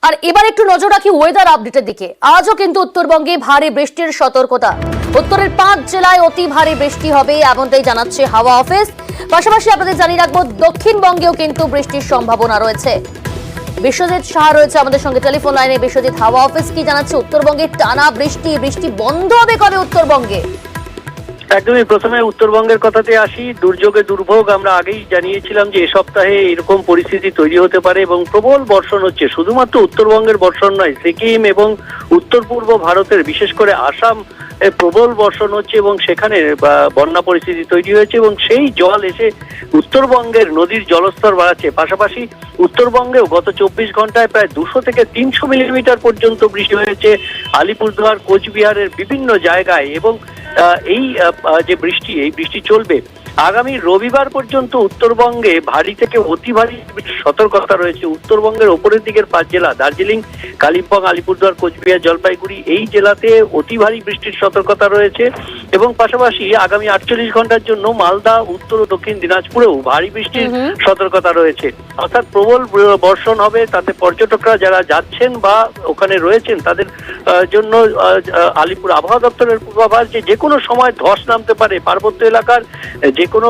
আর এবার একটু নজর রাখি ওয়েদার আপডেটের দিকে। আজও কিন্তু উত্তরবঙ্গে ভারী বৃষ্টির সতর্কতা। উত্তরের 5 জেলায় অতি ভারী বৃষ্টি হবে এমনটাই জানাচ্ছে হাওয়া অফিস। পাশাপাশি আপনাদের জানিয়ে রাখবো দক্ষিণবঙ্গেও কিন্তু বৃষ্টির সম্ভাবনা রয়েছে। বিশ্বজিৎ সাহা রয়েছে আমাদের সঙ্গে টেলিফোন লাইনে। বিশ্বজিৎ, হাওয়া অফিস কি জানাচ্ছে? উত্তরবঙ্গে টানা বৃষ্টি বন্ধ হবে কবে উত্তরবঙ্গে? একদমই প্রথমে উত্তরবঙ্গের কথাতে আসি। দুর্যোগে দুর্ভোগ আমরা আগেই জানিয়েছিলাম যে এ সপ্তাহে এরকম পরিস্থিতি তৈরি হতে পারে এবং প্রবল বর্ষণ হচ্ছে। শুধুমাত্র উত্তরবঙ্গের বর্ষণ নয়, সিকিম এবং উত্তর পূর্ব ভারতের বিশেষ করে আসাম প্রবল বর্ষণ হচ্ছে এবং সেখানে বন্যা পরিস্থিতি তৈরি হয়েছে এবং সেই জল এসে উত্তরবঙ্গের নদীর জলস্তর বাড়াচ্ছে। পাশাপাশি উত্তরবঙ্গেও গত 24 ঘন্টায় প্রায় 200 থেকে 300 মিলিমিটার পর্যন্ত বৃষ্টি হয়েছে আলিপুরদুয়ার, কোচবিহারের বিভিন্ন জায়গায়। এবং এই যে এই বৃষ্টি চলবে আগামী রবিবার পর্যন্ত। উত্তরবঙ্গে ভারী থেকে অতি ভারী সতর্কতা রয়েছে। উত্তরবঙ্গের ওপরের দিকের 5 জেলা দার্জিলিং, কালিম্পং, আলিপুরদুয়ার, কোচবিহার, জলপাইগুড়ি এই জেলাতে অতি ভারী বৃষ্টির সতর্কতা রয়েছে। এবং পাশাপাশি আগামী 48 ঘন্টার জন্য মালদা, উত্তর ও দক্ষিণ দিনাজপুরেও ভারী বৃষ্টির সতর্কতা রয়েছে। অর্থাৎ প্রবল বর্ষণ হবে। তাতে পর্যটকরা যারা যাচ্ছেন বা ওখানে রয়েছেন তাদের জন্য আলিপুর আবহাওয়া দপ্তরের পূর্বাভাস যে কোনো সময় ধস নামতে পারে। পার্বত্য এলাকার যে কোনো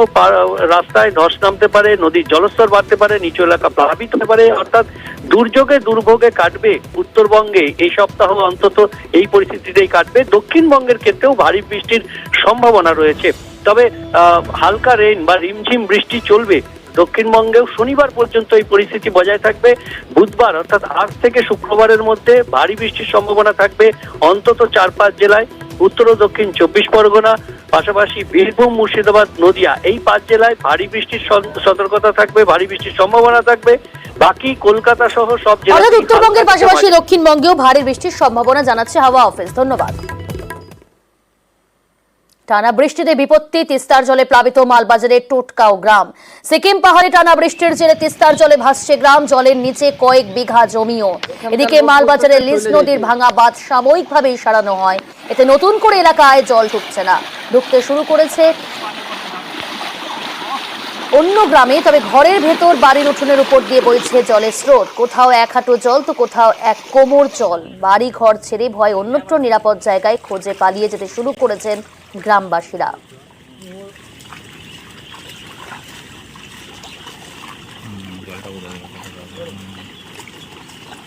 রাস্তায় ধস নামতে পারে, নদীর জলস্তর বাড়তে পারে, নিচু এলাকা প্লাবিত হতে পারে। অর্থাৎ দুর্যোগে দুর্ভোগে কাটবে উত্তরবঙ্গে এই সপ্তাহ, অন্তত এই পরিস্থিতিতেই কাটবে। দক্ষিণবঙ্গের ক্ষেত্রেও ভারী বৃষ্টির সম্ভাবনা রয়েছে, তবে হালকা রেইন বা রিমঝিম বৃষ্টি চলবে দক্ষিণবঙ্গেও। শনিবার পর্যন্ত এই পরিস্থিতি বজায় থাকবে। বুধবার অর্থাৎ আজ থেকে শুক্রবারের মধ্যে ভারী বৃষ্টির সম্ভাবনা থাকবে অন্তত 4-5 জেলায়, উত্তর ও দক্ষিণ 24 পরগনা, পাশাপাশি বীরভূম, মুর্শিদাবাদ, নদিয়া এই 5 জেলায় ভারী বৃষ্টির সতর্কতা থাকবে, ভারী বৃষ্টির সম্ভাবনা থাকবে। বাকি কলকাতা সহ সব জেলায় উত্তরবঙ্গের পাশাপাশি দক্ষিণবঙ্গেও ভারী বৃষ্টির সম্ভাবনা জানাচ্ছে হাওয়া অফিস। ধন্যবাদ। টানা বৃষ্টিতে বিপত্তি, তিস্তার জলে প্লাবিত মালবাজারের টোটকাও গ্রাম। সিকিম পাহাড়ে টানা বৃষ্টির জেরে তিস্তার জলে ভাসছে গ্রাম, জলের নিচে কয়েক বিঘা জমিও। এদিকে মালবাজারের লিস নদীর ভাঙা বাঁধ সাময়িকভাবেই সারানো হয়, এতে নতুন করে এলাকায় জল ঢুকছে না, ঢুকতে শুরু করেছে অন্য গ্রামে। তবে ঘরের ভেতর, বাড়ির উঠোনের উপর দিয়ে বইছে জলের স্রোত। কোথাও 1 হাঁটু জল তো কোথাও 1 কোমর জল। বাড়ি ঘর ছেড়ে ভয় অন্যত্র নিরাপদ জায়গায় খোঁজে পালিয়ে যেতে শুরু করেছেন গ্রামবাসীরা।